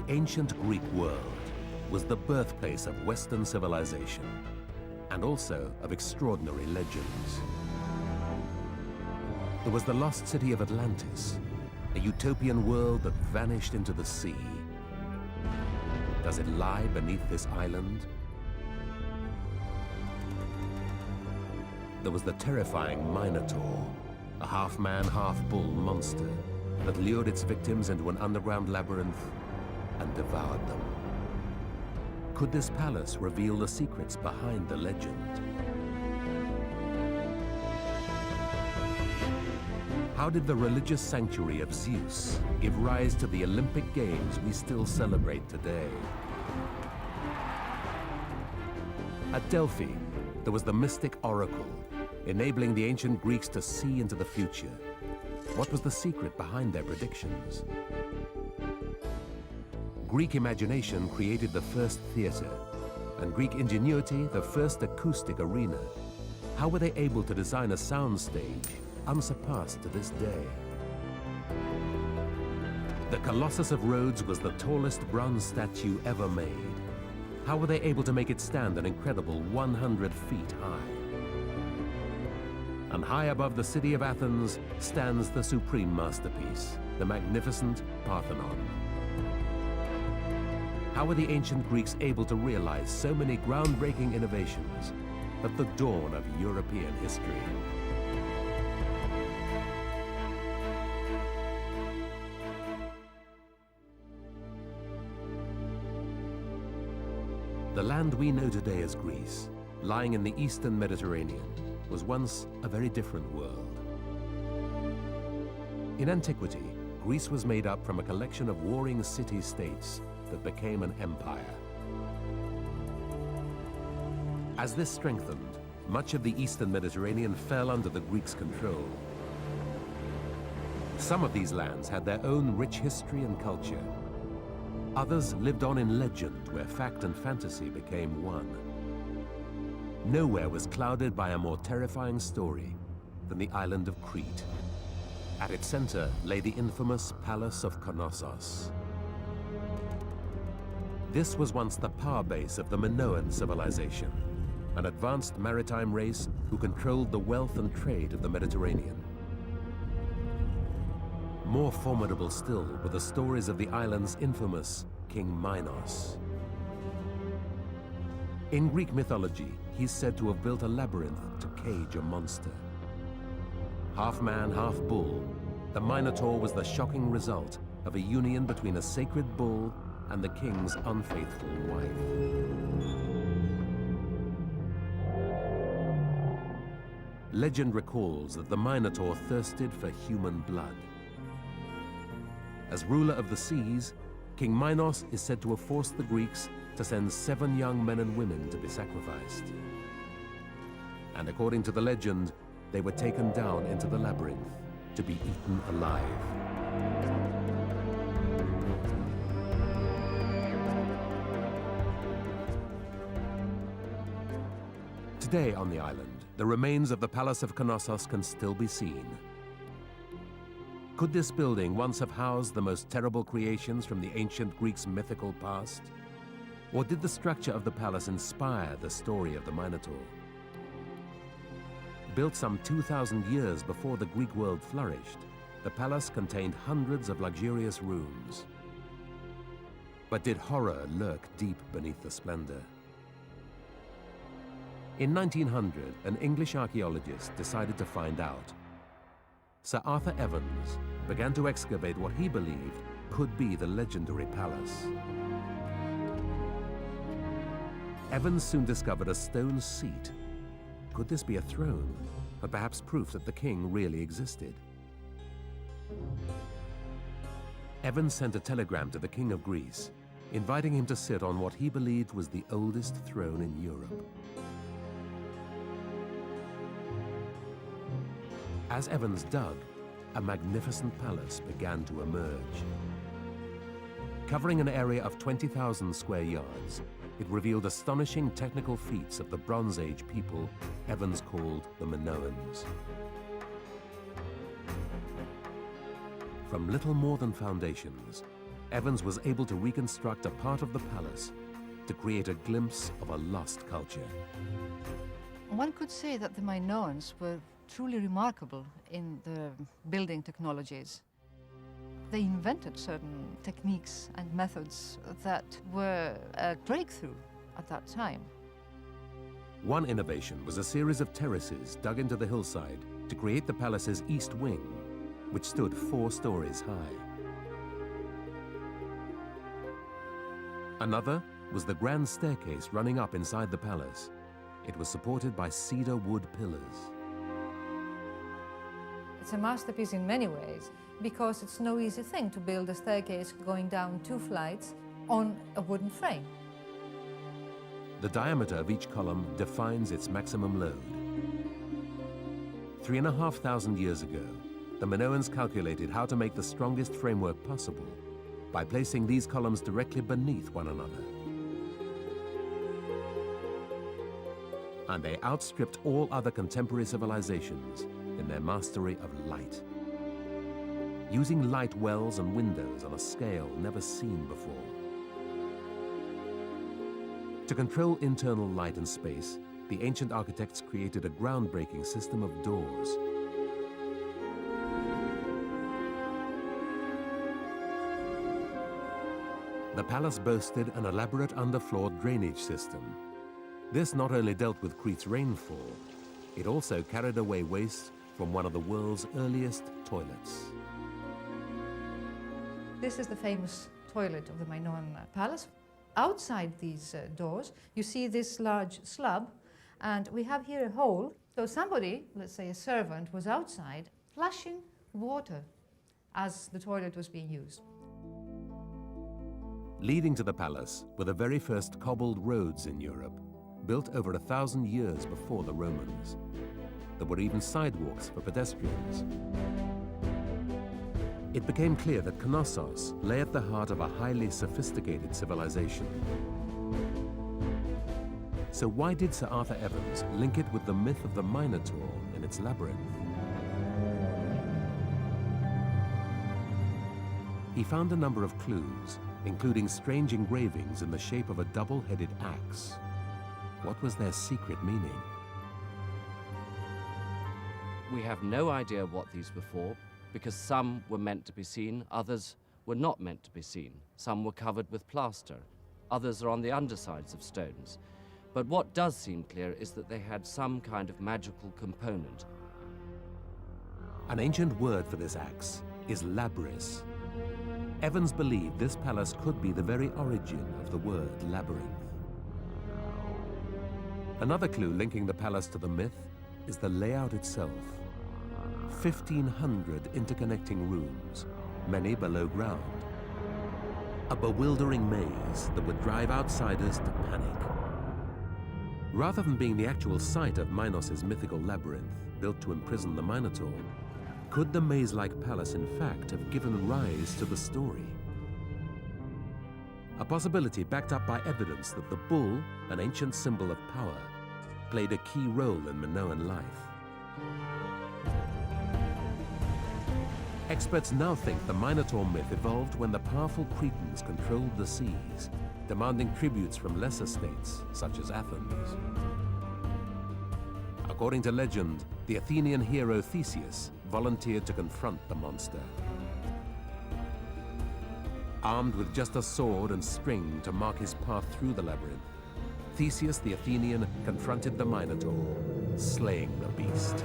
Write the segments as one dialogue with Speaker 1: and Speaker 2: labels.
Speaker 1: ancient Greek world was the birthplace of Western civilization and also of extraordinary legends. There was the lost city of Atlantis, a utopian world that vanished into the sea. Does it lie beneath this island? There was the terrifying Minotaur, a half-man, half-bull monster that lured its victims into an underground labyrinth and devoured them. Could this palace reveal the secrets behind the legend? How did the religious sanctuary of Zeus give rise to the Olympic Games we still celebrate today? At Delphi, there was the mystic oracle, enabling the ancient Greeks to see into the future. What was the secret behind their predictions? Greek imagination created the first theater, and Greek ingenuity the first acoustic arena. How were they able to design a soundstage unsurpassed to this day? The Colossus of Rhodes was the tallest bronze statue ever made. How were they able to make it stand an incredible 100 feet high? And high above the city of Athens stands the supreme masterpiece, the magnificent Parthenon. How were the ancient Greeks able to realize so many groundbreaking innovations at the dawn of European history? The land we know today as Greece, lying in the eastern Mediterranean, was once a very different world. In antiquity, Greece was made up from a collection of warring city-states that became an empire. As this strengthened, much of the eastern Mediterranean fell under the Greeks' control. Some of these lands had their own rich history and culture. Others lived on in legend, where fact and fantasy became one. Nowhere was clouded by a more terrifying story than the island of Crete. At its center lay the infamous Palace of Knossos. This was once the power base of the Minoan civilization, an advanced maritime race who controlled the wealth and trade of the Mediterranean. More formidable still were the stories of the island's infamous King Minos. In Greek mythology, he's said to have built a labyrinth to cage a monster. Half man, half bull, the Minotaur was the shocking result of a union between a sacred bull and the king's unfaithful wife. Legend recalls that the Minotaur thirsted for human blood. As ruler of the seas, King Minos is said to have forced the Greeks to send 7 young men and women to be sacrificed. And according to the legend, they were taken down into the labyrinth to be eaten alive. Today on the island, the remains of the Palace of Knossos can still be seen. Could this building once have housed the most terrible creations from the ancient Greeks' mythical past? Or did the structure of the palace inspire the story of the Minotaur? Built some 2,000 years before the Greek world flourished, the palace contained hundreds of luxurious rooms. But did horror lurk deep beneath the splendor? In 1900, an English archaeologist decided to find out. Sir Arthur Evans began to excavate what he believed could be the legendary palace. Evans soon discovered a stone seat. Could this be a throne, or perhaps proof that the king really existed? Evans sent a telegram to the King of Greece, inviting him to sit on what he believed was the oldest throne in Europe. As Evans dug, a magnificent palace began to emerge. Covering an area of 20,000 square yards, it revealed astonishing technical feats of the Bronze Age people Evans called the Minoans. From little more than foundations, Evans was able to reconstruct a part of the palace to create a glimpse of a lost culture.
Speaker 2: One could say that the Minoans were truly remarkable in the building technologies. They invented certain techniques and methods that were a breakthrough at that time.
Speaker 1: One innovation was a series of terraces dug into the hillside to create the palace's east wing, which stood 4 stories high. Another was the grand staircase running up inside the palace. It was supported by cedar wood pillars.
Speaker 2: It's a masterpiece in many ways, because it's no easy thing to build a staircase going down 2 flights on a wooden frame.
Speaker 1: The diameter of each column defines its maximum load. 3,500 years ago, the Minoans calculated how to make the strongest framework possible by placing these columns directly beneath one another. And they outstripped all other contemporary civilizations in their mastery of light, using light wells and windows on a scale never seen before. To control internal light and space, the ancient architects created a groundbreaking system of doors. The palace boasted an elaborate underfloor drainage system. This not only dealt with Crete's rainfall, it also carried away waste from one of the world's earliest toilets.
Speaker 2: This is the famous toilet of the Minoan palace. Outside these doors, you see this large slab, and we have here a hole. So somebody, let's say a servant, was outside flushing water as the toilet was being used.
Speaker 1: Leading to the palace were the very first cobbled roads in Europe, built over 1,000 years before the Romans. There were even sidewalks for pedestrians. It became clear that Knossos lay at the heart of a highly sophisticated civilization. So why did Sir Arthur Evans link it with the myth of the Minotaur in its labyrinth? He found a number of clues, including strange engravings in the shape of a double-headed axe. What was their secret meaning?
Speaker 3: We have no idea what these were for, because some were meant to be seen, others were not meant to be seen. Some were covered with plaster, others are on the undersides of stones. But what does seem clear is that they had some kind of magical component.
Speaker 1: An ancient word for this axe is labyrinth. Evans believed this palace could be the very origin of the word labyrinth. Another clue linking the palace to the myth is the layout itself. 1,500 interconnecting rooms, many below ground. A bewildering maze that would drive outsiders to panic. Rather than being the actual site of Minos' mythical labyrinth, built to imprison the Minotaur, could the maze-like palace in fact have given rise to the story? A possibility backed up by evidence that the bull, an ancient symbol of power, played a key role in Minoan life. Experts now think the Minotaur myth evolved when the powerful Cretans controlled the seas, demanding tributes from lesser states, such as Athens. According to legend, the Athenian hero Theseus volunteered to confront the monster. Armed with just a sword and string to mark his path through the labyrinth, Theseus the Athenian confronted the Minotaur, slaying the beast.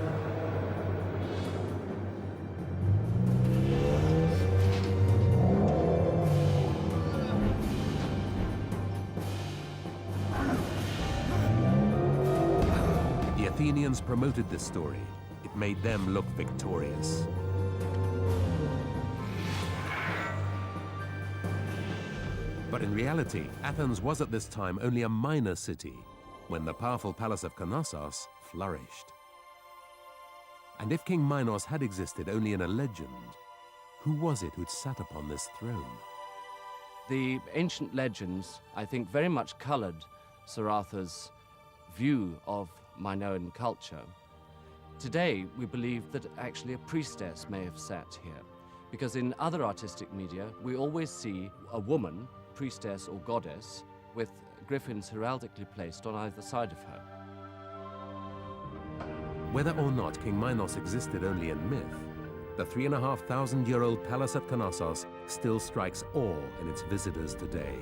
Speaker 1: The Athenians promoted this story. It made them look victorious. But in reality, Athens was at this time only a minor city when the powerful palace of Knossos flourished. And if King Minos had existed only in a legend, who was it who'd sat upon this throne?
Speaker 3: The ancient legends, I think, very much colored Sir Arthur's view of Minoan culture. Today, we believe that actually a priestess may have sat here, Because in other artistic media, we always see a woman, priestess or goddess, with griffins heraldically placed on either side of her.
Speaker 1: Whether or not King Minos existed only in myth, the 3,500-year-old palace at Knossos still strikes awe in its visitors today.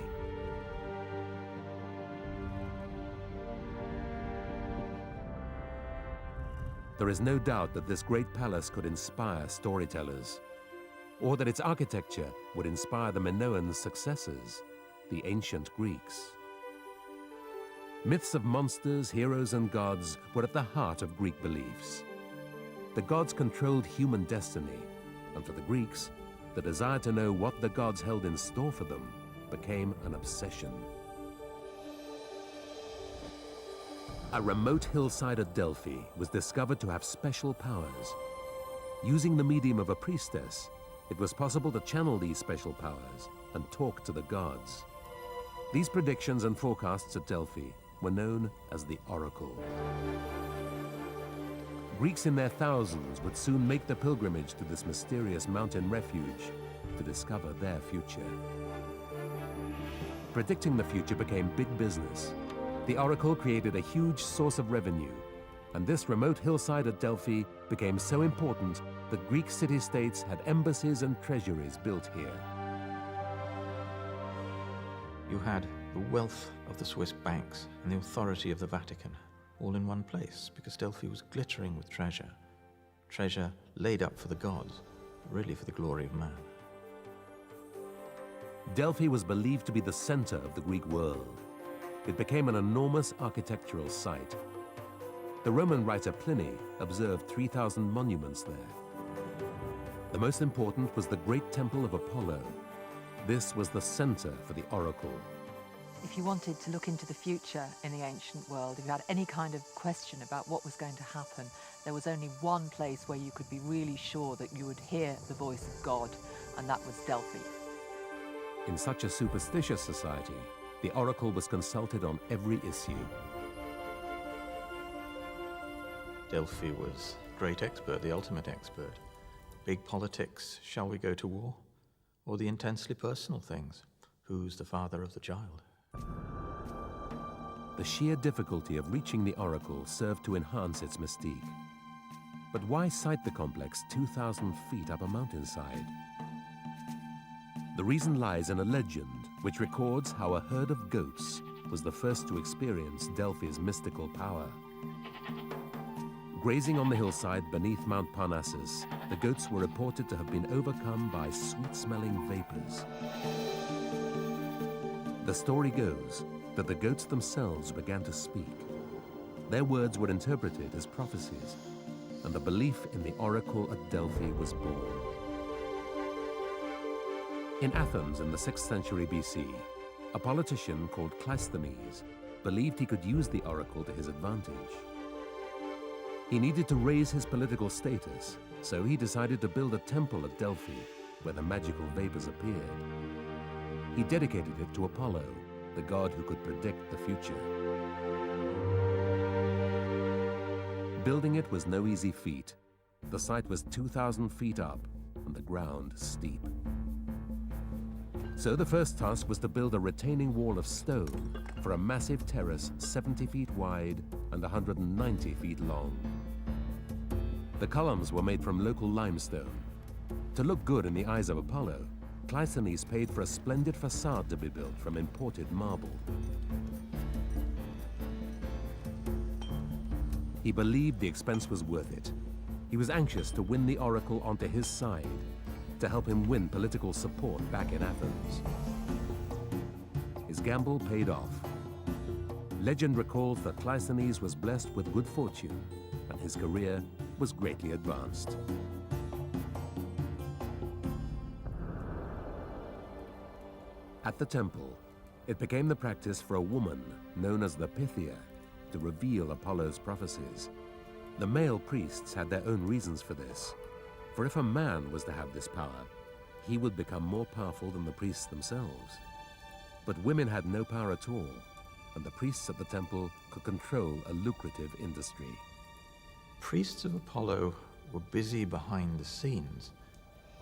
Speaker 1: There is no doubt that this great palace could inspire storytellers, or that its architecture would inspire the Minoans' successors, the ancient Greeks. Myths of monsters, heroes, and gods were at the heart of Greek beliefs. The gods controlled human destiny, and for the Greeks, the desire to know what the gods held in store for them became an obsession. A remote hillside at Delphi was discovered to have special powers. Using the medium of a priestess, it was possible to channel these special powers and talk to the gods. These predictions and forecasts at Delphi were known as the Oracle. Greeks in their thousands would soon make the pilgrimage to this mysterious mountain refuge to discover their future. Predicting the future became big business. The Oracle created a huge source of revenue, and this remote hillside at Delphi became so important that Greek city-states had embassies and treasuries built here.
Speaker 4: You had the wealth of the Swiss banks and the authority of the Vatican all in one place, because Delphi was glittering with treasure. Treasure laid up for the gods, but really for the glory of man.
Speaker 1: Delphi was believed to be the center of the Greek world. It became an enormous architectural site. The Roman writer Pliny observed 3,000 monuments there. The most important was the great temple of Apollo. This was the center for the Oracle.
Speaker 5: If you wanted to look into the future in the ancient world, if you had any kind of question about what was going to happen, there was only one place where you could be really sure that you would hear the voice of God, and that was Delphi.
Speaker 1: In such a superstitious society, the Oracle was consulted on every issue.
Speaker 4: Delphi was the great expert, the ultimate expert. Big politics, shall we go to war? Or the intensely personal things, who's the father of the child?
Speaker 1: The sheer difficulty of reaching the Oracle served to enhance its mystique. But why site the complex 2,000 feet up a mountainside? The reason lies in a legend which records how a herd of goats was the first to experience Delphi's mystical power. Grazing on the hillside beneath Mount Parnassus, the goats were reported to have been overcome by sweet-smelling vapors. The story goes that the goats themselves began to speak. Their words were interpreted as prophecies, and the belief in the Oracle at Delphi was born. In Athens in the 6th century BC, a politician called Cleisthenes believed he could use the Oracle to his advantage. He needed to raise his political status, so he decided to build a temple at Delphi where the magical vapors appeared. He dedicated it to Apollo, the god who could predict the future. Building it was no easy feat. The site was 2,000 feet up and the ground steep. So the first task was to build a retaining wall of stone for a massive terrace 70 feet wide and 190 feet long. The columns were made from local limestone. To look good in the eyes of Apollo, Cleisthenes paid for a splendid facade to be built from imported marble. He believed the expense was worth it. He was anxious to win the Oracle onto his side, to help him win political support back in Athens. His gamble paid off. Legend recalls that Cleisthenes was blessed with good fortune, and his career was greatly advanced. At the temple, it became the practice for a woman, known as the Pythia, to reveal Apollo's prophecies. The male priests had their own reasons for this, for if a man was to have this power, he would become more powerful than the priests themselves. But women had no power at all, and the priests at the temple could control a lucrative industry.
Speaker 4: Priests of Apollo were busy behind the scenes,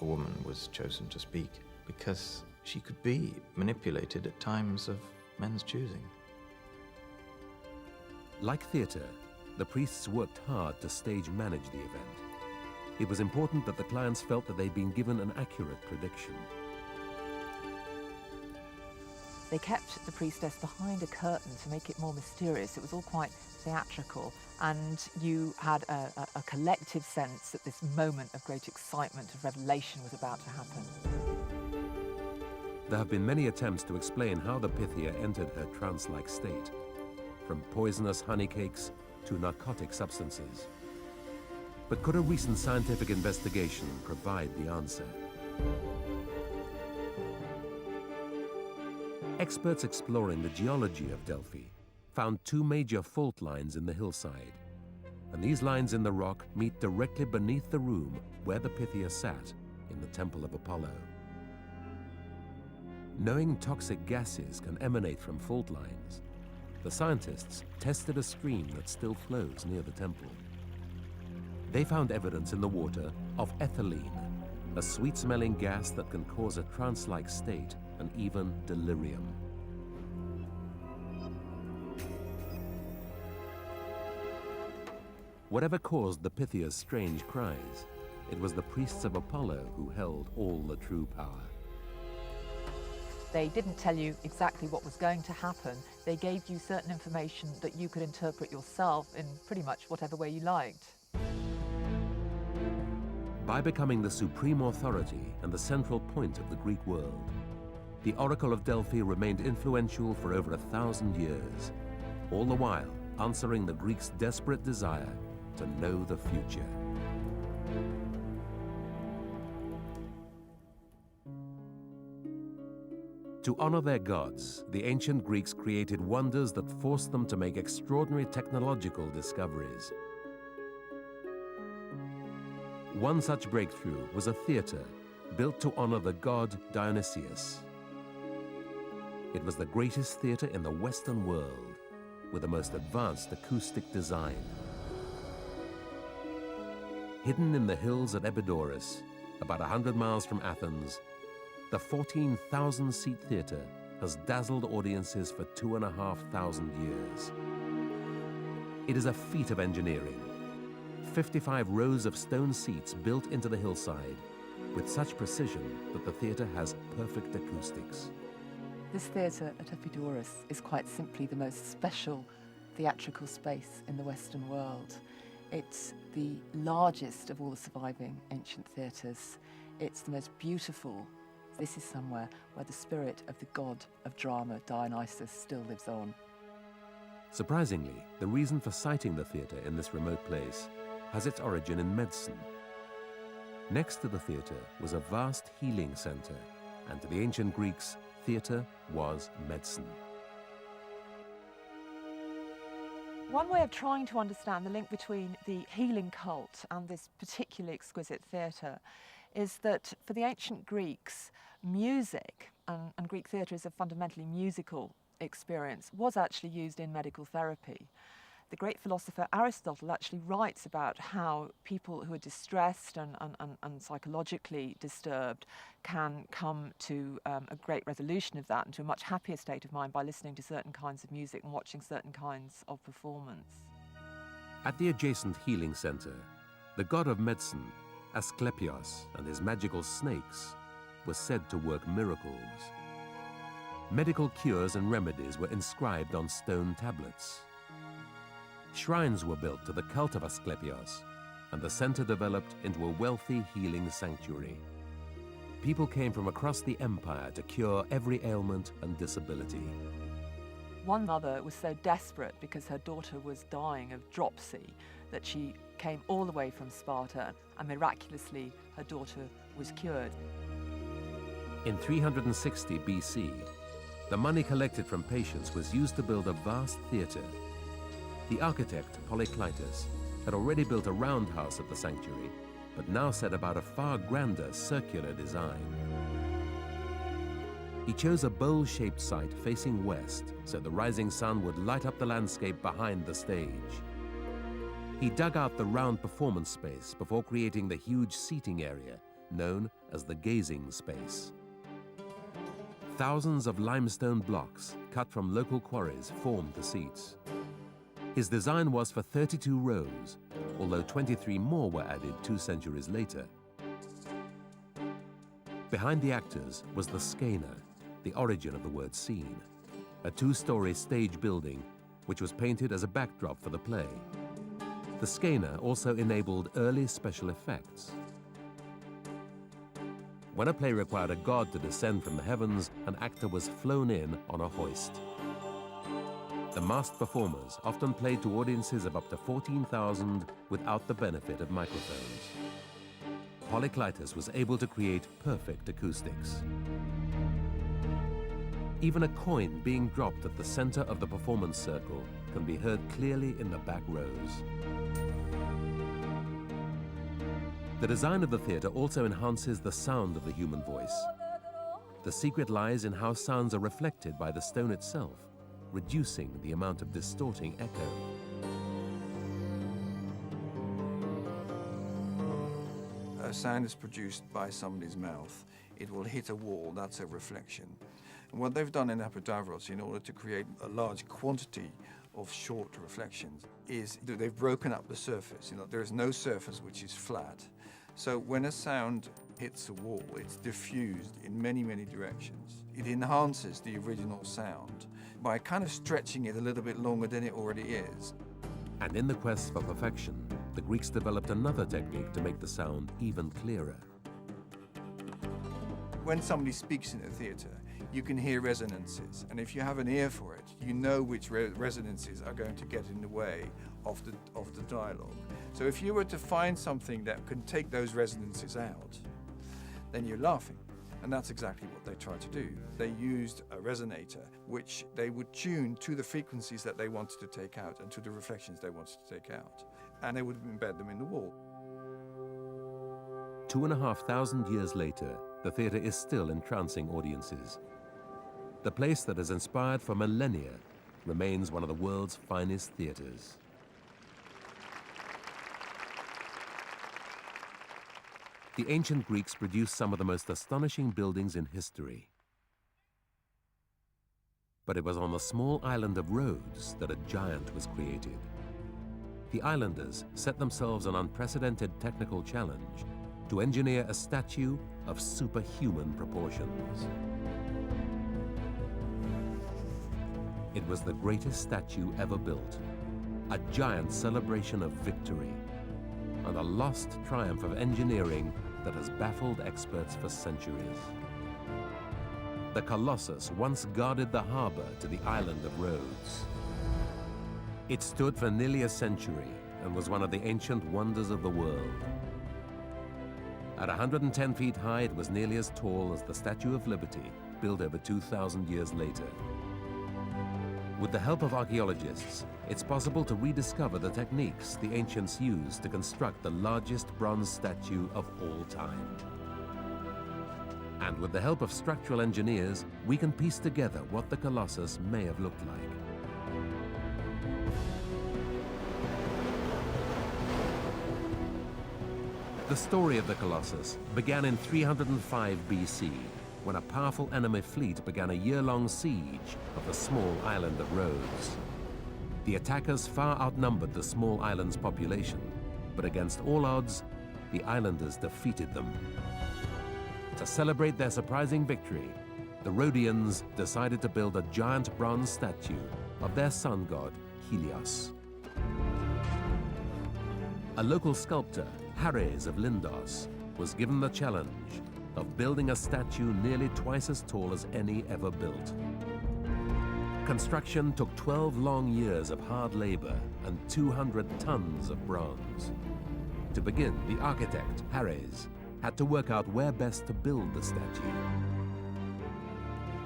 Speaker 4: a woman was chosen to speak, because she could be manipulated at times of men's choosing.
Speaker 1: Like theatre, the priests worked hard to stage manage the event. It was important that the clients felt that they'd been given an accurate prediction.
Speaker 5: They kept the priestess behind a curtain to make it more mysterious. It was all quite theatrical, and you had a collective sense that this moment of great excitement, of revelation, was about to happen.
Speaker 1: There have been many attempts to explain how the Pythia entered her trance-like state, from poisonous honey cakes to narcotic substances. But could a recent scientific investigation provide the answer? Experts exploring the geology of Delphi found two major fault lines in the hillside, and these lines in the rock meet directly beneath the room where the Pythia sat in the Temple of Apollo. Knowing toxic gases can emanate from fault lines, the scientists tested a stream that still flows near the temple. They found evidence in the water of ethylene, a sweet-smelling gas that can cause a trance-like state and even delirium. Whatever caused the Pythia's strange cries, it was the priests of Apollo who held all the true power.
Speaker 5: They didn't tell you exactly what was going to happen. They gave you certain information that you could interpret yourself in pretty much whatever way you liked.
Speaker 1: By becoming the supreme authority and the central point of the Greek world, the Oracle of Delphi remained influential for over 1,000 years, all the while answering the Greeks' desperate desire to know the future. To honor their gods, the ancient Greeks created wonders that forced them to make extraordinary technological discoveries. One such breakthrough was a theater built to honor the god Dionysius. It was the greatest theater in the Western world, with the most advanced acoustic design. Hidden in the hills at Epidaurus, about 100 miles from Athens, the 14,000-seat theater has dazzled audiences for 2,500 years. It is a feat of engineering. 55 rows of stone seats built into the hillside, with such precision that the theater has perfect acoustics.
Speaker 5: This theatre at Epidaurus is quite simply the most special theatrical space in the Western world. It's the largest of all the surviving ancient theatres. It's the most beautiful. This is somewhere where the spirit of the god of drama, Dionysus, still lives on.
Speaker 1: Surprisingly, the reason for siting the theatre in this remote place has its origin in medicine. Next to the theatre was a vast healing centre, and to the ancient Greeks, theatre was medicine.
Speaker 5: One way of trying to understand the link between the healing cult and this particularly exquisite theatre is that for the ancient Greeks, music, and Greek theatre is a fundamentally musical experience, was actually used in medical therapy. The great philosopher Aristotle actually writes about how people who are distressed and psychologically disturbed can come to a great resolution of that and to a much happier state of mind by listening to certain kinds of music and watching certain kinds of performance.
Speaker 1: At the adjacent healing center, the god of medicine, Asclepios, and his magical snakes were said to work miracles. Medical cures and remedies were inscribed on stone tablets. Shrines were built to the cult of Asclepios, and the center developed into a wealthy healing sanctuary. People came from across the empire to cure every ailment and disability.
Speaker 5: One mother was so desperate because her daughter was dying of dropsy that she came all the way from Sparta, and miraculously her daughter was cured.
Speaker 1: In 360 BC, the money collected from patients was used to build a vast theater. The architect, Polykleitos, had already built a roundhouse at the sanctuary, but now set about a far grander circular design. He chose a bowl-shaped site facing west so the rising sun would light up the landscape behind the stage. He dug out the round performance space before creating the huge seating area known as the gazing space. Thousands of limestone blocks cut from local quarries formed the seats. His design was for 32 rows, although 23 more were added 2 centuries later. Behind the actors was the Scena, the origin of the word scene, a 2-story stage building which was painted as a backdrop for the play. The Scena also enabled early special effects. When a play required a god to descend from the heavens, an actor was flown in on a hoist. The masked performers often played to audiences of up to 14,000 without the benefit of microphones. Polykleitos was able to create perfect acoustics. Even a coin being dropped at the center of the performance circle can be heard clearly in the back rows. The design of the theatre also enhances the sound of the human voice. The secret lies in how sounds are reflected by the stone itself, reducing the amount of distorting echo.
Speaker 6: A sound is produced by somebody's mouth. It will hit a wall, that's a reflection. And what they've done in Epidavros, in order to create a large quantity of short reflections, is that they've broken up the surface. There is no surface which is flat. So when a sound hits a wall, it's diffused in many, many directions. It enhances the original sound by kind of stretching it a little bit longer than it already is.
Speaker 1: And in the quest for perfection, the Greeks developed another technique to make the sound even clearer.
Speaker 6: When somebody speaks in a theatre, you can hear resonances, and if you have an ear for it, you know which resonances are going to get in the way of the dialogue. So if you were to find something that can take those resonances out, then you're laughing. And that's exactly what they tried to do. They used a resonator, which they would tune to the frequencies that they wanted to take out and to the reflections they wanted to take out. And they would embed them in the wall.
Speaker 1: 2,500 years later, the theatre is still entrancing audiences. The place that has inspired for millennia remains one of the world's finest theatres. The ancient Greeks produced some of the most astonishing buildings in history. But it was on the small island of Rhodes that a giant was created. The islanders set themselves an unprecedented technical challenge to engineer a statue of superhuman proportions. It was the greatest statue ever built, a giant celebration of victory, and a lost triumph of engineering that has baffled experts for centuries. The Colossus once guarded the harbor to the island of Rhodes. It stood for nearly a century and was one of the ancient wonders of the world. At 110 feet high, it was nearly as tall as the Statue of Liberty, built over 2,000 years later. With the help of archaeologists, it's possible to rediscover the techniques the ancients used to construct the largest bronze statue of all time. And with the help of structural engineers, we can piece together what the Colossus may have looked like. The story of the Colossus began in 305 BC, when a powerful enemy fleet began a year-long siege of the small island of Rhodes. The attackers far outnumbered the small island's population, but against all odds, the islanders defeated them. To celebrate their surprising victory, the Rhodians decided to build a giant bronze statue of their sun god, Helios. A local sculptor, Hares of Lindos, was given the challenge of building a statue nearly twice as tall as any ever built. Construction took 12 long years of hard labor and 200 tons of bronze. To begin, the architect, Hares, had to work out where best to build the statue.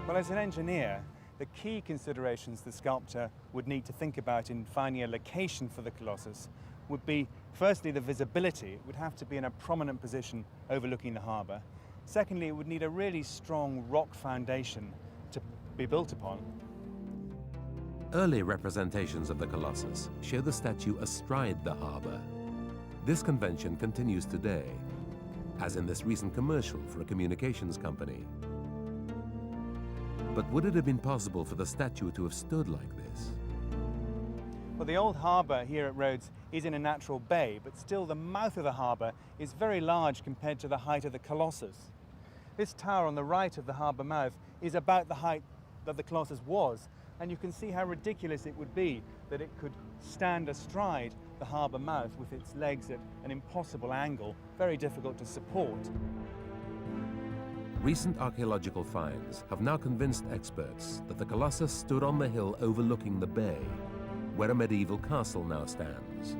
Speaker 7: Well, as an engineer, the key considerations the sculptor would need to think about in finding a location for the Colossus would be, firstly, the visibility. It would have to be in a prominent position overlooking the harbour. Secondly, it would need a really strong rock foundation to be built upon.
Speaker 1: Early representations of the Colossus show the statue astride the harbour. This convention continues today. as in this recent commercial for a communications company. But would it have been possible for the statue to have stood like this?
Speaker 7: Well, the old harbour here at Rhodes is in a natural bay, but still the mouth of the harbour is very large compared to the height of the Colossus. This tower on the right of the harbour mouth is about the height that the Colossus was, and you can see how ridiculous it would be that it could stand astride the harbour mouth with its legs at an impossible angle, very difficult to support.
Speaker 1: Recent archaeological finds have now convinced experts that the Colossus stood on the hill overlooking the bay, where a medieval castle now stands.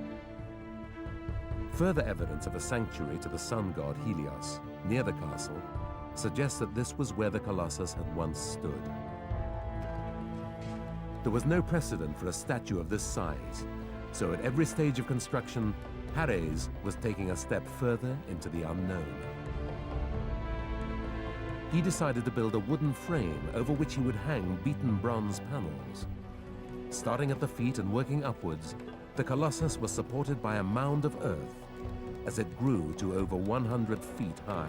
Speaker 1: Further evidence of a sanctuary to the sun god Helios near the castle suggests that this was where the Colossus had once stood. There was no precedent for a statue of this size, so at every stage of construction, Harrhades was taking a step further into the unknown. He decided to build a wooden frame over which he would hang beaten bronze panels. Starting at the feet and working upwards, the Colossus was supported by a mound of earth as it grew to over 100 feet high.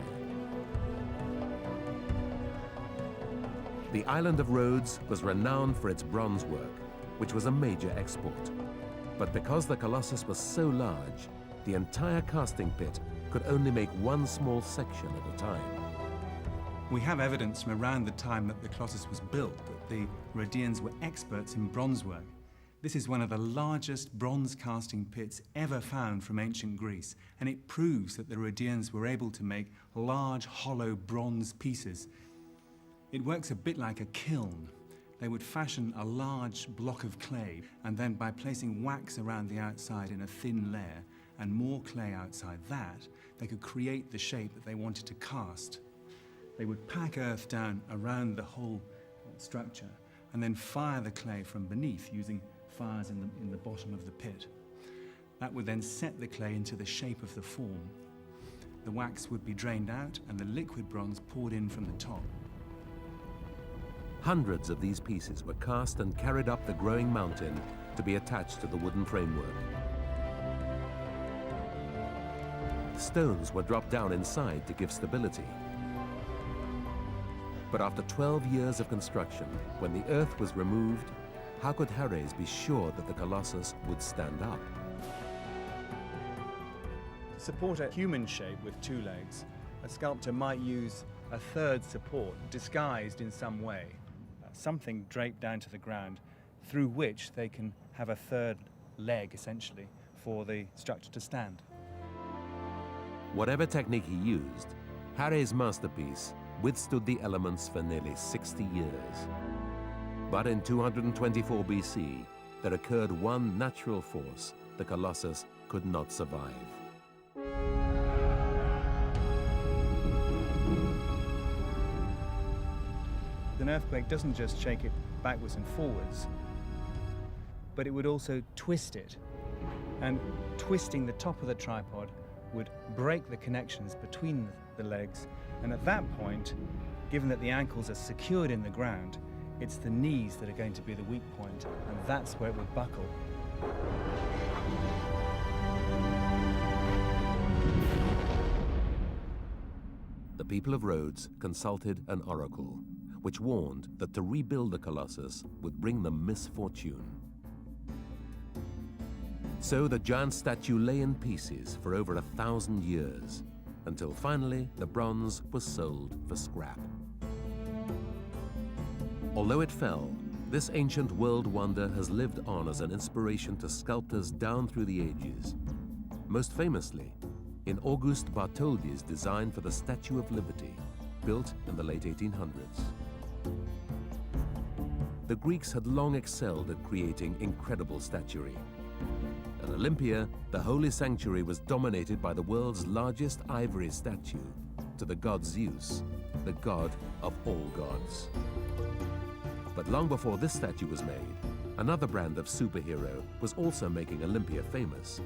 Speaker 1: The island of Rhodes was renowned for its bronze work, which was a major export. But because the Colossus was so large, the entire casting pit could only make one small section at a time.
Speaker 8: We have evidence from around the time that the Colossus was built that the Rhodians were experts in bronze work. This is one of the largest bronze casting pits ever found from ancient Greece, and it proves that the Rhodians were able to make large, hollow bronze pieces. It works a bit like a kiln. They would fashion a large block of clay, and then by placing wax around the outside in a thin layer and more clay outside that, they could create the shape that they wanted to cast. They would pack earth down around the whole structure and then fire the clay from beneath using fires in the bottom of the pit. That would then set the clay into the shape of the form. The wax would be drained out and the liquid bronze poured in from the top.
Speaker 1: Hundreds of these pieces were cast and carried up the growing mountain to be attached to the wooden framework. Stones were dropped down inside to give stability. But after 12 years of construction, when the earth was removed, how could Harrhades be sure that the Colossus would stand up?
Speaker 7: To support a human shape with two legs, a sculptor might use a third support disguised in some way, something draped down to the ground through which they can have a third leg, essentially, for the structure to stand.
Speaker 1: Whatever technique he used, Harrhades' masterpiece withstood the elements for nearly 60 years. But in 224 BC, there occurred one natural force the Colossus could not survive.
Speaker 7: An earthquake doesn't just shake it backwards and forwards, but it would also twist it. And twisting the top of the tripod would break the connections between the legs. And at that point, given that the ankles are secured in the ground, it's the knees that are going to be the weak point, and that's where it would buckle.
Speaker 1: The people of Rhodes consulted an oracle, which warned that to rebuild the Colossus would bring them misfortune. So the giant statue lay in pieces for over 1,000 years, until finally the bronze was sold for scrap. Although it fell, this ancient world wonder has lived on as an inspiration to sculptors down through the ages, most famously in Auguste Bartholdi's design for the Statue of Liberty, built in the late 1800s. The Greeks had long excelled at creating incredible statuary. At Olympia, the holy sanctuary was dominated by the world's largest ivory statue to the god Zeus, the god of all gods. But long before this statue was made, another brand of superhero was also making Olympia famous,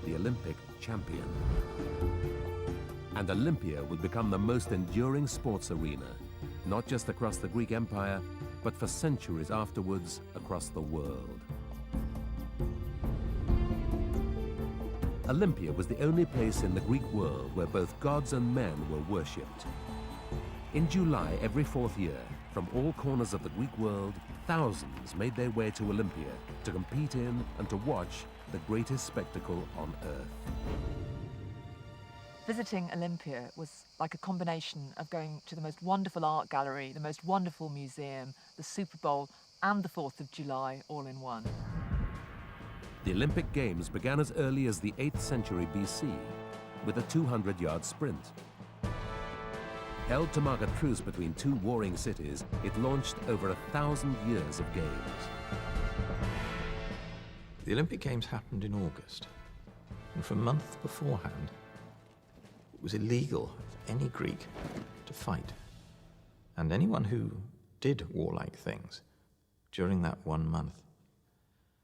Speaker 1: the Olympic champion. And Olympia would become the most enduring sports arena, not just across the Greek Empire, but for centuries afterwards across the world. Olympia was the only place in the Greek world where both gods and men were worshipped. In July every 4th year, from all corners of the Greek world, thousands made their way to Olympia to compete in and to watch the greatest spectacle on earth.
Speaker 5: Visiting Olympia was like a combination of going to the most wonderful art gallery, the most wonderful museum, the Super Bowl, and the 4th of July all in one.
Speaker 1: The Olympic Games began as early as the 8th century BC with a 200-yard sprint. Held to mark a truce between two warring cities, it launched over 1,000 years of games.
Speaker 4: The Olympic Games happened in August, and for a month beforehand, it was illegal for any Greek to fight. And anyone who did warlike things during that 1 month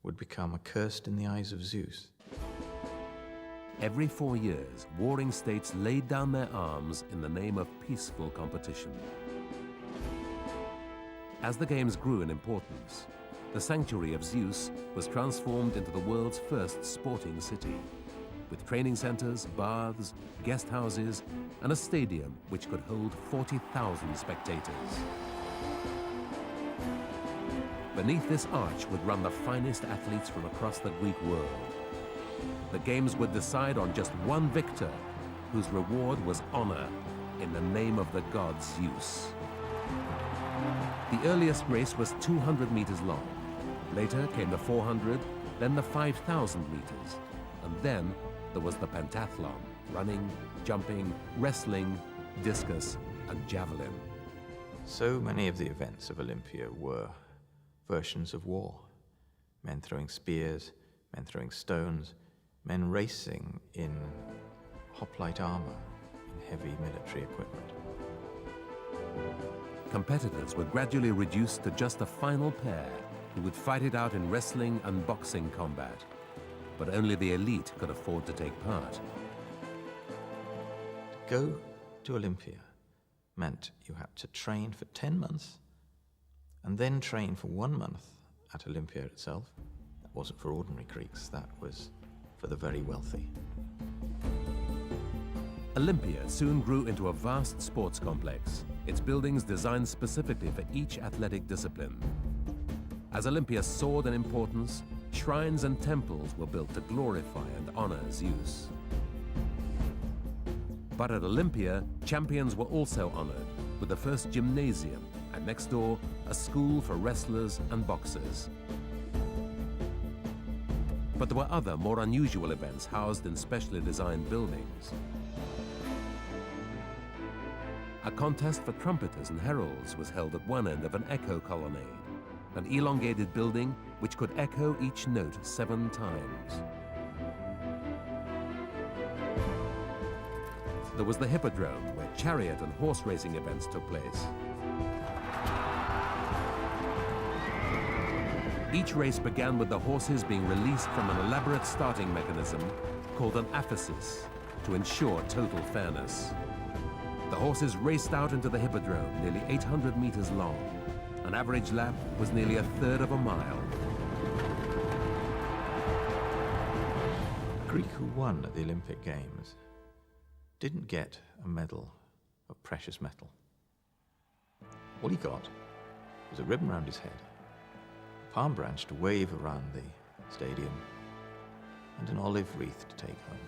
Speaker 4: would become accursed in the eyes of Zeus.
Speaker 1: Every 4 years, warring states laid down their arms in the name of peaceful competition. As the games grew in importance, the sanctuary of Zeus was transformed into the world's first sporting city, with training centers, baths, guest houses, and a stadium which could hold 40,000 spectators. Beneath this arch would run the finest athletes from across the Greek world. The games would decide on just one victor, whose reward was honor in the name of the god Zeus. The earliest race was 200 meters long. Later came the 400, then the 5,000 meters, and then there was the pentathlon, running, jumping, wrestling, discus, and javelin.
Speaker 4: So many of the events of Olympia were versions of war. Men throwing spears, men throwing stones, men racing in hoplite armor, in heavy military equipment.
Speaker 1: Competitors were gradually reduced to just a final pair who would fight it out in wrestling and boxing combat. But only the elite could afford to take part.
Speaker 4: To go to Olympia meant you had to train for 10 months and then train for 1 month at Olympia itself. That wasn't for ordinary Greeks, that was for the very wealthy.
Speaker 1: Olympia soon grew into a vast sports complex, its buildings designed specifically for each athletic discipline. As Olympia soared in importance, shrines and temples were built to glorify and honor Zeus. But at Olympia, champions were also honored with the first gymnasium, and next door, a school for wrestlers and boxers. But there were other, more unusual events housed in specially designed buildings. A contest for trumpeters and heralds was held at one end of an echo colonnade, an elongated building which could echo each note 7 times. There was the Hippodrome, where chariot and horse racing events took place. Each race began with the horses being released from an elaborate starting mechanism called an aphesis to ensure total fairness. The horses raced out into the Hippodrome, nearly 800 meters long. An average lap was nearly 1/3 of a mile.
Speaker 4: The Greek who won at the Olympic Games didn't get a medal of precious metal. All he got was a ribbon around his head, a palm branch to wave around the stadium, and an olive wreath to take home.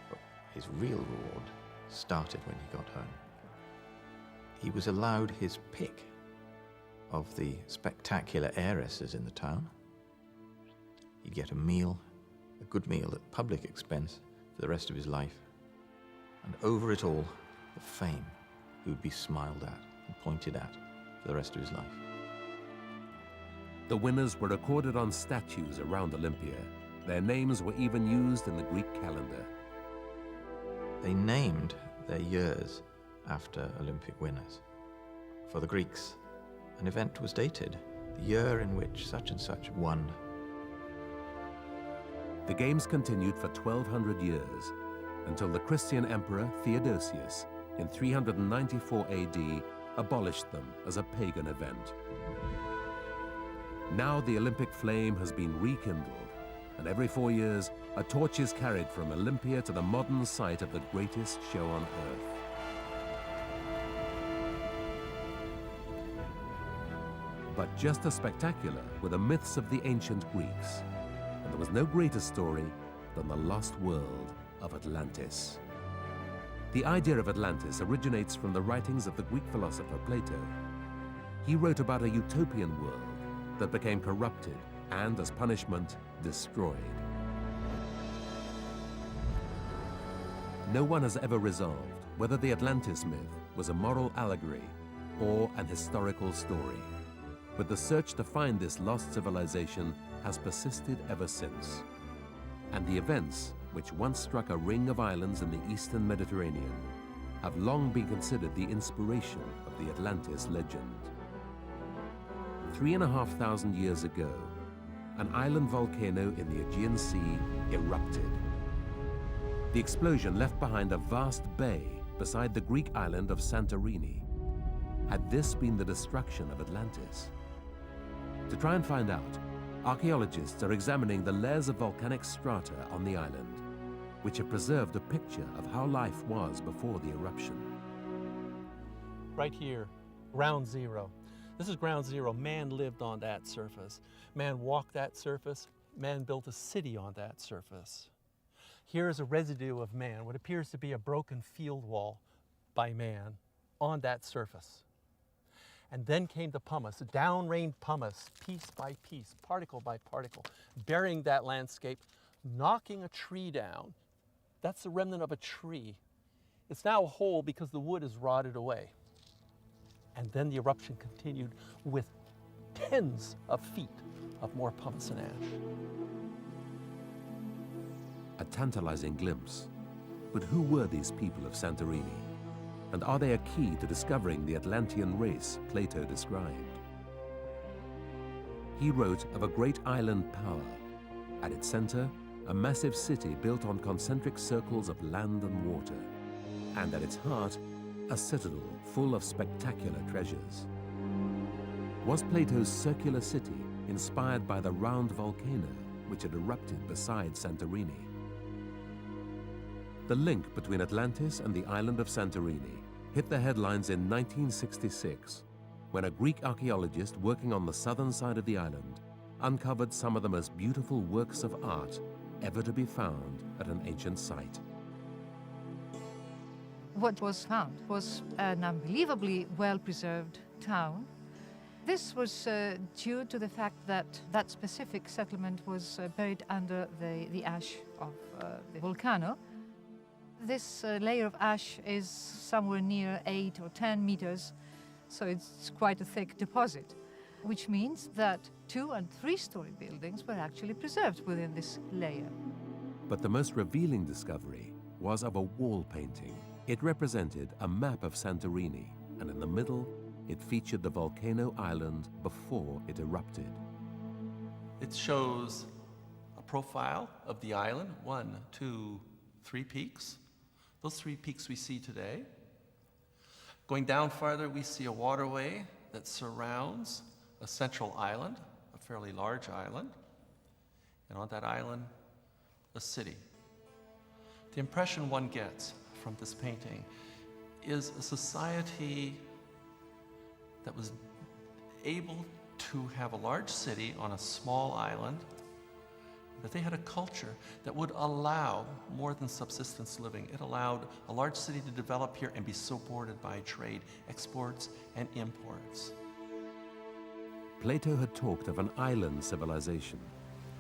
Speaker 4: But his real reward started when he got home. He was allowed his pick of the spectacular heiresses in the town. He'd get a meal, a good meal at public expense for the rest of his life. And over it all, the fame he would be smiled at and pointed at for the rest of his life.
Speaker 1: The winners were recorded on statues around Olympia. Their names were even used in the Greek calendar.
Speaker 4: They named their years after Olympic winners. For the Greeks, an event was dated, the year in which such and such won.
Speaker 1: The games continued for 1,200 years, until the Christian emperor Theodosius, in 394 AD, abolished them as a pagan event. Now the Olympic flame has been rekindled, and every 4 years, a torch is carried from Olympia to the modern site of the greatest show on Earth. But just as spectacular were the myths of the ancient Greeks, and there was no greater story than the lost world of Atlantis. The idea of Atlantis originates from the writings of the Greek philosopher Plato. He wrote about a utopian world that became corrupted and, as punishment, destroyed. No one has ever resolved whether the Atlantis myth was a moral allegory or an historical story, but the search to find this lost civilization has persisted ever since. And the events, which once struck a ring of islands in the eastern Mediterranean, have long been considered the inspiration of the Atlantis legend. 3,500 years ago, an island volcano in the Aegean Sea erupted. The explosion left behind a vast bay beside the Greek island of Santorini. Had this been the destruction of Atlantis? To try and find out, archaeologists are examining the layers of volcanic strata on the island, which have preserved a picture of how life was before the eruption.
Speaker 9: Right here, ground zero. This is ground zero. Man lived on that surface. Man walked that surface. Man built a city on that surface. Here is a residue of man, what appears to be a broken field wall by man on that surface. And then came the pumice, down rained pumice, piece by piece, particle by particle, burying that landscape, knocking a tree down. That's the remnant of a tree. It's now a hole because the wood is rotted away. And then the eruption continued with tens of feet of more pumice and ash.
Speaker 1: A tantalizing glimpse. But who were these people of Santorini? And are they a key to discovering the Atlantean race Plato described? He wrote of a great island power. At its center, a massive city built on concentric circles of land and water. And at its heart, a citadel full of spectacular treasures. Was Plato's circular city inspired by the round volcano which had erupted beside Santorini? The link between Atlantis and the island of Santorini hit the headlines in 1966 when a Greek archaeologist working on the southern side of the island uncovered some of the most beautiful works of art ever to be found at an ancient site.
Speaker 2: What was found was an unbelievably well-preserved town. This was due to the fact that that specific settlement was buried under the ash of the volcano. This layer of ash is somewhere near 8 or 10 meters, so it's quite a thick deposit, which means that 2- and 3-story buildings were actually preserved within this layer.
Speaker 1: But the most revealing discovery was of a wall painting. It represented a map of Santorini, and in the middle, it featured the volcano island before it erupted.
Speaker 9: It shows a profile of the island, 1, 2, 3 peaks. Those 3 peaks we see today. Going down farther, we see a waterway that surrounds a central island, a fairly large island, and on that island, a city. The impression one gets from this painting is a society that was able to have a large city on a small island, that they had a culture that would allow more than subsistence living. It allowed a large city to develop here and be supported by trade, exports and imports.
Speaker 1: Plato had talked of an island civilization,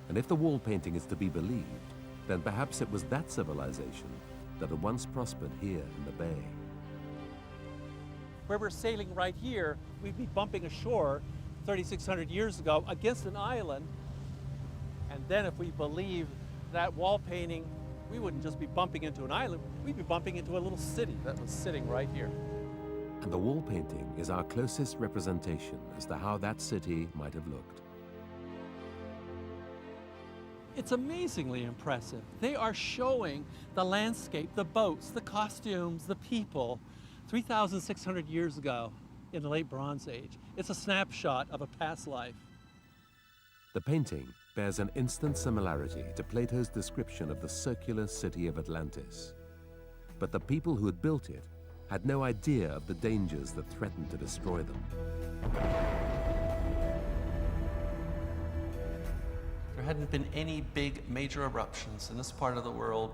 Speaker 1: and if the wall painting is to be believed, then perhaps it was that civilization that had once prospered here in the bay.
Speaker 9: Where we're sailing right here, we'd be bumping ashore 3,600 years ago against an island. And then if we believe that wall painting, we wouldn't just be bumping into an island, we'd be bumping into a little city that was sitting right here.
Speaker 1: And the wall painting is our closest representation as to how that city might have looked.
Speaker 9: It's amazingly impressive. They are showing the landscape, the boats, the costumes, the people 3,600 years ago in the late Bronze Age. It's a snapshot of a past life.
Speaker 1: The painting bears an instant similarity to Plato's description of the circular city of Atlantis. But the people who had built it had no idea of the dangers that threatened to destroy them.
Speaker 9: There hadn't been any big major eruptions in this part of the world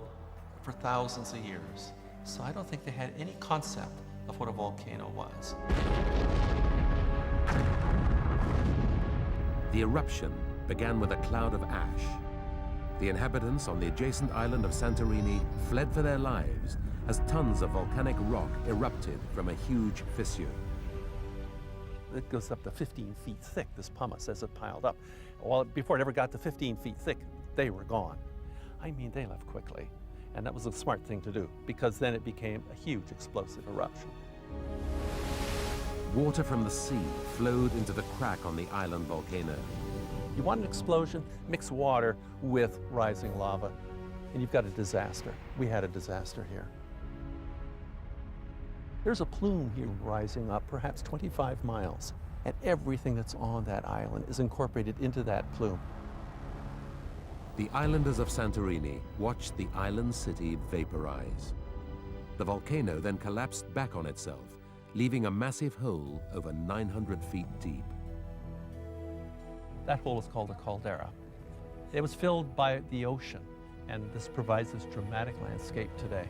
Speaker 9: for thousands of years. So I don't think they had any concept of what a volcano was.
Speaker 1: The eruption began with a cloud of ash. The inhabitants on the adjacent island of Santorini fled for their lives as tons of volcanic rock erupted from a huge fissure.
Speaker 10: It goes up to 15 feet thick, this pumice, as it piled up. Well, before it ever got to 15 feet thick, they were gone. I mean, they left quickly. And that was a smart thing to do, because then it became a huge explosive eruption.
Speaker 1: Water from the sea flowed into the crack on the island volcano.
Speaker 10: You want an explosion, mix water with rising lava, and you've got a disaster. We had a disaster here. There's a plume here rising up perhaps 25 miles, and everything that's on that island is incorporated into that plume.
Speaker 1: The islanders of Santorini watched the island city vaporize. The volcano then collapsed back on itself, leaving a massive hole over 900 feet deep.
Speaker 10: That hole is called a caldera. It was filled by the ocean, and this provides this dramatic landscape today.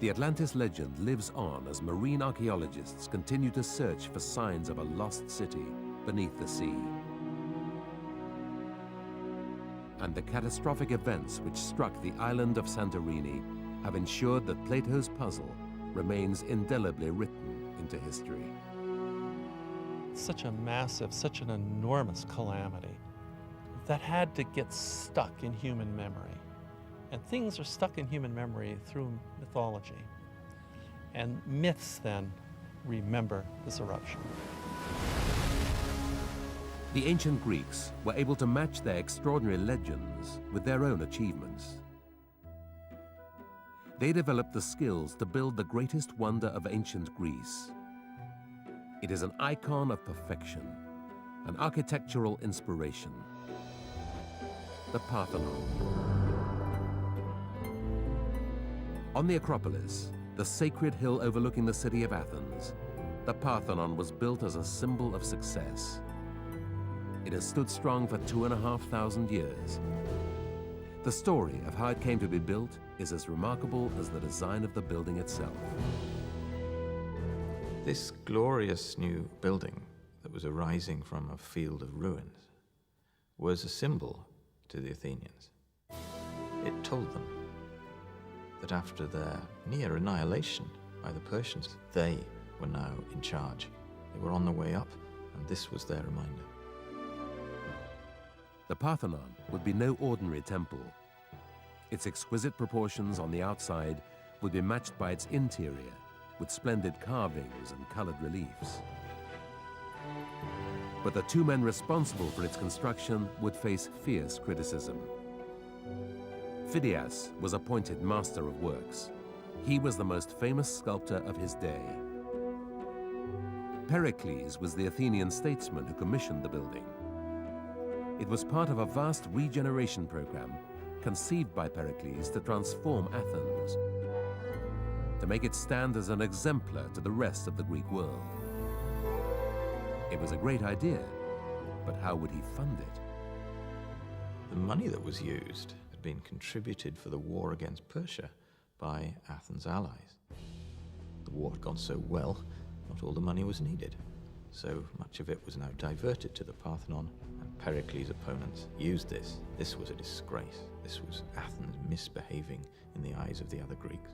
Speaker 1: The Atlantis legend lives on as marine archaeologists continue to search for signs of a lost city beneath the sea. And the catastrophic events which struck the island of Santorini have ensured that Plato's puzzle remains indelibly written into history.
Speaker 10: Such a massive, such an enormous calamity that had to get stuck in human memory. And things are stuck in human memory through mythology. And myths then remember this eruption.
Speaker 1: The ancient Greeks were able to match their extraordinary legends with their own achievements. They developed the skills to build the greatest wonder of ancient Greece. It is an icon of perfection, an architectural inspiration, the Parthenon. On the Acropolis, the sacred hill overlooking the city of Athens, the Parthenon was built as a symbol of success. It has stood strong for 2,500 years. The story of how it came to be built is as remarkable as the design of the building itself.
Speaker 4: This glorious new building that was arising from a field of ruins was a symbol to the Athenians. It told them that after their near annihilation by the Persians, they were now in charge. They were on the way up, and this was their reminder.
Speaker 1: The Parthenon would be no ordinary temple. Its exquisite proportions on the outside would be matched by its interior, with splendid carvings and colored reliefs. But the two men responsible for its construction would face fierce criticism. Phidias was appointed master of works. He was the most famous sculptor of his day. Pericles was the Athenian statesman who commissioned the building. It was part of a vast regeneration program conceived by Pericles to transform Athens, to make it stand as an exemplar to the rest of the Greek world. It was a great idea, but how would he fund it?
Speaker 4: The money that was used had been contributed for the war against Persia by Athens' allies. The war had gone so well, not all the money was needed. So much of it was now diverted to the Parthenon, and Pericles' opponents used this. This was a disgrace. This was Athens misbehaving in the eyes of the other Greeks.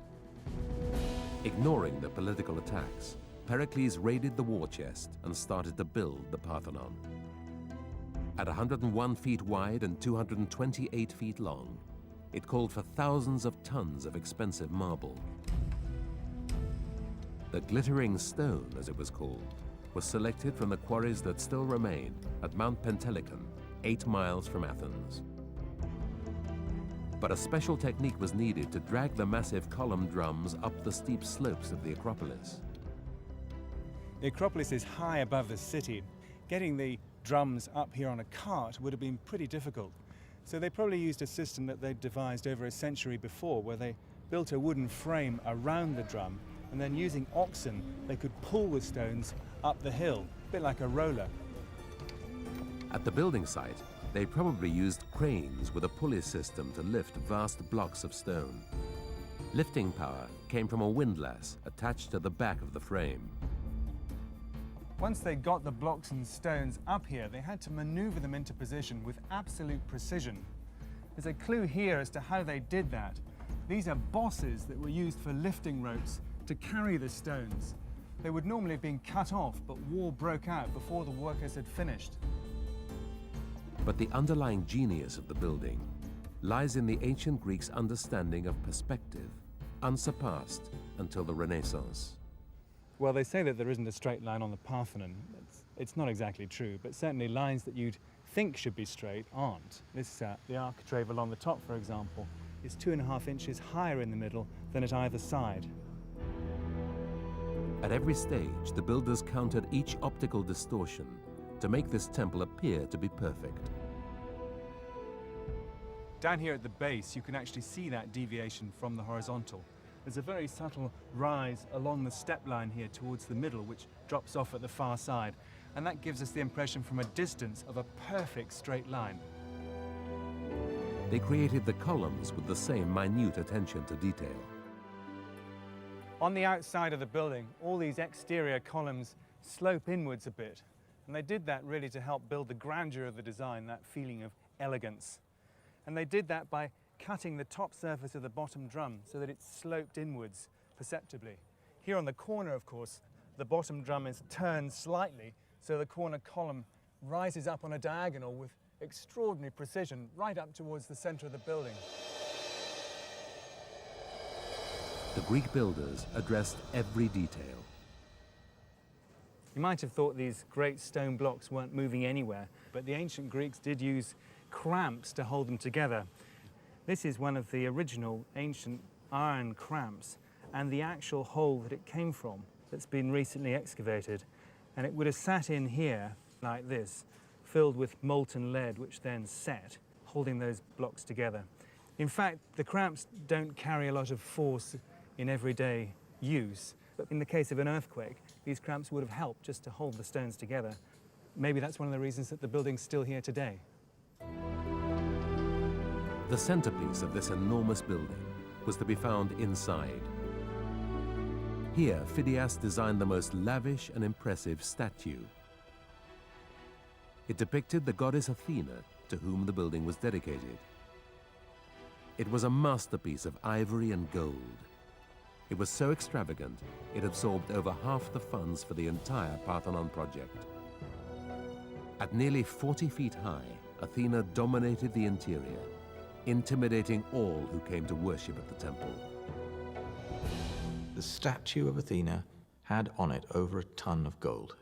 Speaker 1: Ignoring the political attacks, Pericles raided the war chest and started to build the Parthenon. At 101 feet wide and 228 feet long, it called for thousands of tons of expensive marble. The glittering stone, as it was called, was selected from the quarries that still remain at Mount Pentelicon, 8 miles from Athens. But a special technique was needed to drag the massive column drums up the steep slopes of the Acropolis.
Speaker 7: The Acropolis is high above the city. Getting the drums up here on a cart would have been pretty difficult. So they probably used a system that they'd devised over a century before, where they built a wooden frame around the drum, and then using oxen, they could pull the stones up the hill, a bit like a roller.
Speaker 1: At the building site, they probably used cranes with a pulley system to lift vast blocks of stone. Lifting power came from a windlass attached to the back of the frame.
Speaker 7: Once they got the blocks and stones up here, they had to maneuver them into position with absolute precision. There's a clue here as to how they did that. These are bosses that were used for lifting ropes to carry the stones. They would normally have been cut off, but war broke out before the workers had finished.
Speaker 1: But the underlying genius of the building lies in the ancient Greeks' understanding of perspective, unsurpassed until the Renaissance.
Speaker 7: Well, they say that there isn't a straight line on the Parthenon. It's not exactly true, but certainly lines that you'd think should be straight aren't. The architrave along the top, for example, is 2.5 inches higher in the middle than at either side.
Speaker 1: At every stage, the builders countered each optical distortion to make this temple appear to be perfect.
Speaker 7: Down here at the base, you can actually see that deviation from the horizontal. There's a very subtle rise along the step line here towards the middle, which drops off at the far side. And that gives us the impression from a distance of a perfect straight line.
Speaker 1: They created the columns with the same minute attention to detail.
Speaker 7: On the outside of the building, all these exterior columns slope inwards a bit. And they did that really to help build the grandeur of the design, that feeling of elegance. And they did that by cutting the top surface of the bottom drum so that it sloped inwards perceptibly. Here on the corner, of course, the bottom drum is turned slightly, so the corner column rises up on a diagonal with extraordinary precision right up towards the center of the building.
Speaker 1: The Greek builders addressed every detail.
Speaker 7: You might have thought these great stone blocks weren't moving anywhere, but the ancient Greeks did use cramps to hold them together. This is one of the original ancient iron cramps and the actual hole that it came from that's been recently excavated. And it would have sat in here like this, filled with molten lead, which then set, holding those blocks together. In fact, the cramps don't carry a lot of force in everyday use, but in the case of an earthquake, these cramps would have helped just to hold the stones together. Maybe that's one of the reasons that the building's still here today.
Speaker 1: The centerpiece of this enormous building was to be found inside. Here, Phidias designed the most lavish and impressive statue. It depicted the goddess Athena, to whom the building was dedicated. It was a masterpiece of ivory and gold. It was so extravagant, it absorbed over half the funds for the entire Parthenon project. At nearly 40 feet high, Athena dominated the interior, intimidating all who came to worship at the temple.
Speaker 4: The statue of Athena had on it over a ton of gold.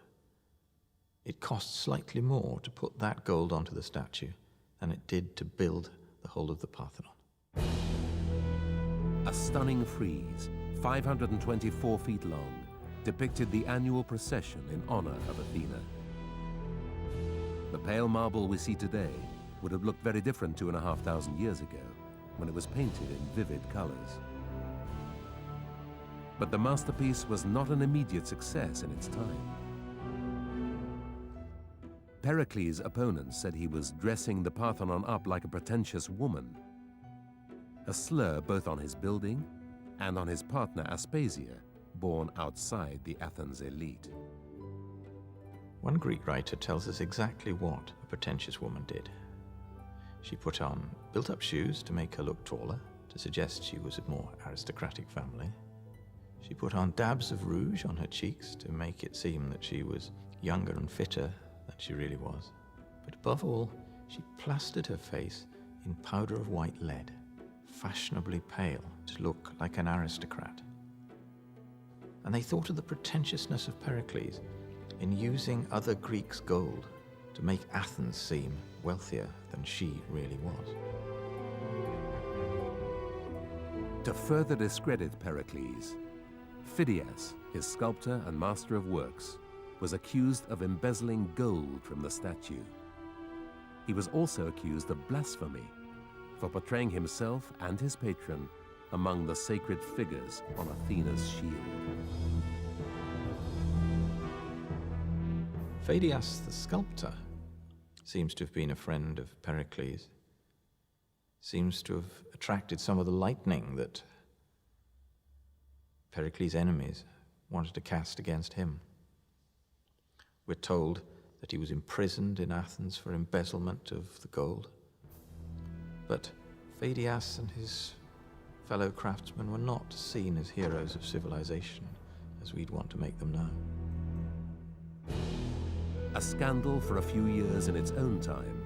Speaker 4: It cost slightly more to put that gold onto the statue than it did to build the whole of the Parthenon.
Speaker 1: A stunning frieze, 524 feet long, depicted the annual procession in honor of Athena. The pale marble we see today would have looked very different 2,500 years ago, when it was painted in vivid colors. But the masterpiece was not an immediate success in its time. Pericles' opponents said he was dressing the Parthenon up like a pretentious woman, a slur both on his building and on his partner Aspasia, born outside the Athens elite.
Speaker 4: One Greek writer tells us exactly what a pretentious woman did. She put on built-up shoes to make her look taller, to suggest she was a more aristocratic family. She put on dabs of rouge on her cheeks to make it seem that she was younger and fitter than she really was. But above all, she plastered her face in powder of white lead, fashionably pale to look like an aristocrat. And they thought of the pretentiousness of Pericles in using other Greeks' gold to make Athens seem wealthier than she really was.
Speaker 1: To further discredit Pericles, Phidias, his sculptor and master of works, was accused of embezzling gold from the statue. He was also accused of blasphemy for portraying himself and his patron among the sacred figures on Athena's shield.
Speaker 4: Pheidias the sculptor seems to have been a friend of Pericles, seems to have attracted some of the lightning that Pericles' enemies wanted to cast against him. We're told that he was imprisoned in Athens for embezzlement of the gold. But Pheidias and his fellow craftsmen were not seen as heroes of civilization, as we'd want to make them now.
Speaker 1: A scandal for a few years in its own time,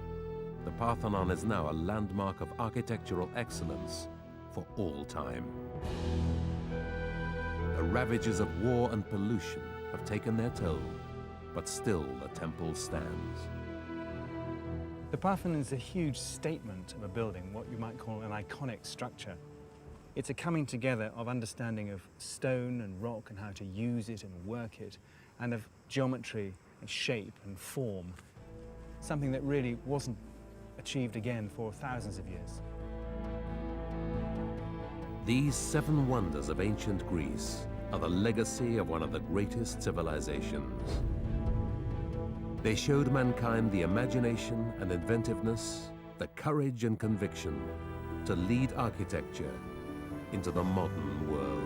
Speaker 1: the Parthenon is now a landmark of architectural excellence for all time. The ravages of war and pollution have taken their toll, but still the temple stands.
Speaker 7: The Parthenon is a huge statement of a building, what you might call an iconic structure. It's a coming together of understanding of stone and rock and how to use it and work it, and of geometry and shape and form, something that really wasn't achieved again for thousands of years.
Speaker 1: These 7 wonders of ancient Greece are the legacy of one of the greatest civilizations. They showed mankind the imagination and inventiveness, the courage and conviction to lead architecture into the modern world.